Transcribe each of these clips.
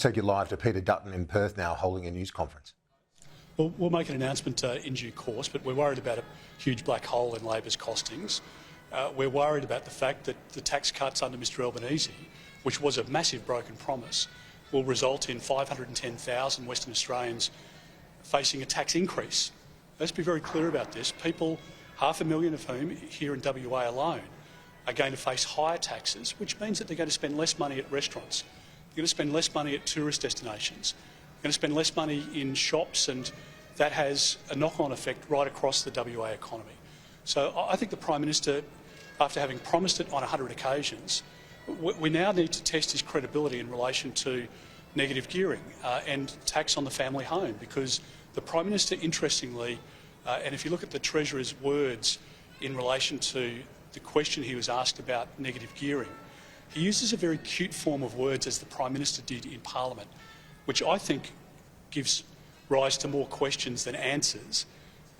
Take you live to Peter Dutton in Perth now, holding a news conference. Well, we'll make an announcement in due course, but we're worried about a huge black hole in Labor's costings. We're worried about the fact that the tax cuts under Mr Albanese, which was a massive broken promise, will result in 510,000 Western Australians facing a tax increase. Let's be very clear about this. People, 500,000 of whom here in WA alone, are going to face higher taxes, which means that they're going to spend less money at restaurants. They're going to spend less money at tourist destinations. They're going to spend less money in shops, and that has a knock-on effect right across the WA economy. So I think the Prime Minister, after having promised it on 100 occasions, we now need to test his credibility in relation to negative gearing and tax on the family home, because the Prime Minister, interestingly, and if you look at the Treasurer's words in relation to the question he was asked about negative gearing, he uses a very cute form of words, as the Prime Minister did in Parliament, which I think gives rise to more questions than answers.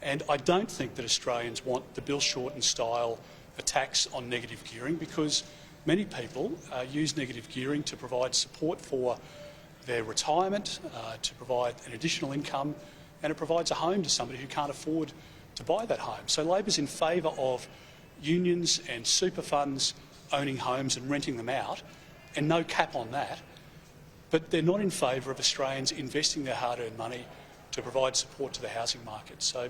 And I don't think that Australians want the Bill Shorten style attacks on negative gearing, because many people use negative gearing to provide support for their retirement, to provide an additional income, and it provides a home to somebody who can't afford to buy that home. So Labor's in favour of unions and super funds owning homes and renting them out, and no cap on that. But they're not in favour of Australians investing their hard-earned money to provide support to the housing market. So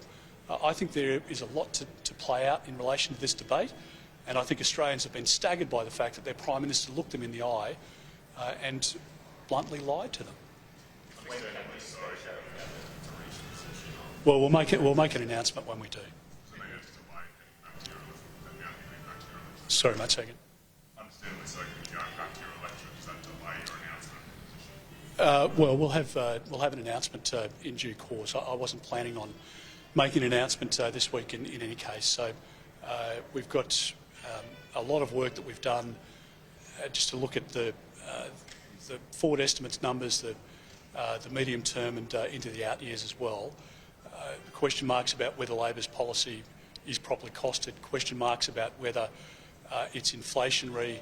I think there is a lot to play out in relation to this debate, and I think Australians have been staggered by the fact that their Prime Minister looked them in the eye and bluntly lied to them. Well, we'll make an announcement when we do. Sorry, mate, second. Understandably so, going back to your election, does that delay your announcement? Well, we'll have an announcement in due course. I wasn't planning on making an announcement this week in any case. So we've got a lot of work that we've done just to look at the forward estimates numbers, the medium term and into the out years as well. Question marks about whether Labor's policy is properly costed. Question marks about whether it's inflationary.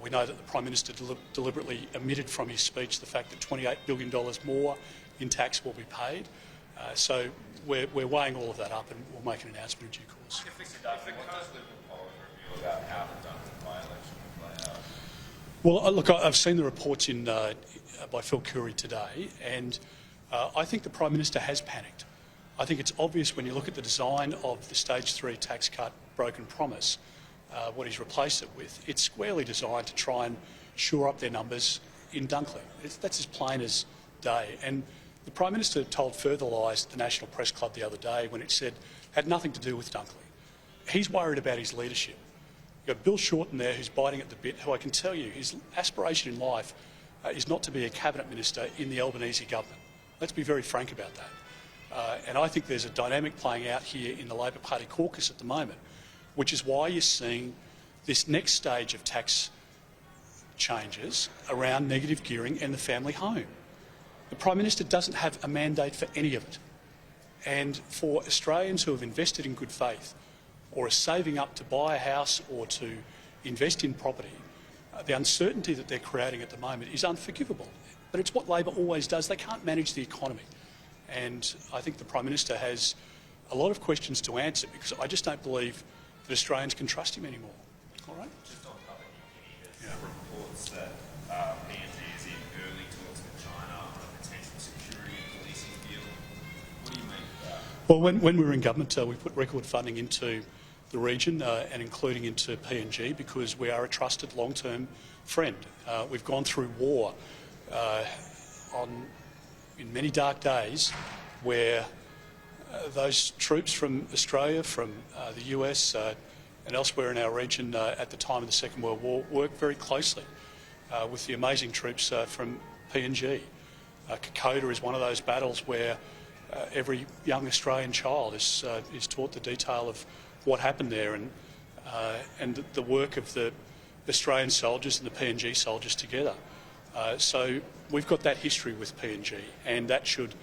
We know that the Prime Minister deliberately omitted from his speech the fact that $28 billion more in tax will be paid. So we're weighing all of that up, and we'll make an announcement in due course. What does Liberal policy reveal about how the Dutton by-election will play out? Well, look, I've seen the reports by Phil Curry today, and I think the Prime Minister has panicked. I think it's obvious when you look at the design of the Stage 3 tax cut broken promise, what he's replaced it with. It's squarely designed to try and shore up their numbers in Dunkley. That's as plain as day. And the Prime Minister told further lies at the National Press Club the other day when it said it had nothing to do with Dunkley. He's worried about his leadership. You've got Bill Shorten there, who's biting at the bit, who I can tell you his aspiration in life is not to be a cabinet minister in the Albanese government. Let's be very frank about that. And I think there's a dynamic playing out here in the Labor Party caucus at the moment, which is why you're seeing this next stage of tax changes around negative gearing and the family home. The Prime Minister doesn't have a mandate for any of it. And for Australians who have invested in good faith or are saving up to buy a house or to invest in property, the uncertainty that they're creating at the moment is unforgivable. But it's what Labor always does. They can't manage the economy. And I think the Prime Minister has a lot of questions to answer, because I just don't believe that Australians can trust him anymore. All right? Just on Papua New Guinea, there's reports that PNG is in early talks with China on a potential security and policing deal. What do you make of that? Well, when we were in government, we put record funding into the region and including into PNG, because we are a trusted long-term friend. We've gone through war in many dark days where those troops from Australia, from the US and elsewhere in our region at the time of the Second World War worked very closely with the amazing troops from PNG. Kokoda is one of those battles where every young Australian child is taught the detail of what happened there, and the work of the Australian soldiers and the PNG soldiers together. So we've got that history with PNG, and that should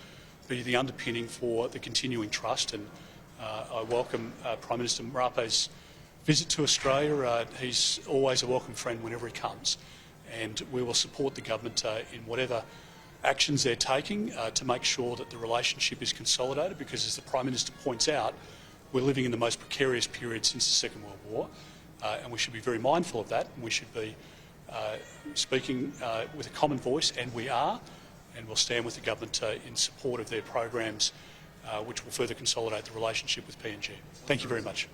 be the underpinning for the continuing trust. And I welcome Prime Minister Marape's visit to Australia. He's always a welcome friend whenever he comes, and we will support the government in whatever actions they're taking to make sure that the relationship is consolidated, because, as the Prime Minister points out, we're living in the most precarious period since the Second World War, and we should be very mindful of that, and we should be speaking with a common voice, and we are, and we'll stand with the government in support of their programs, which will further consolidate the relationship with PNG. Thank you very much.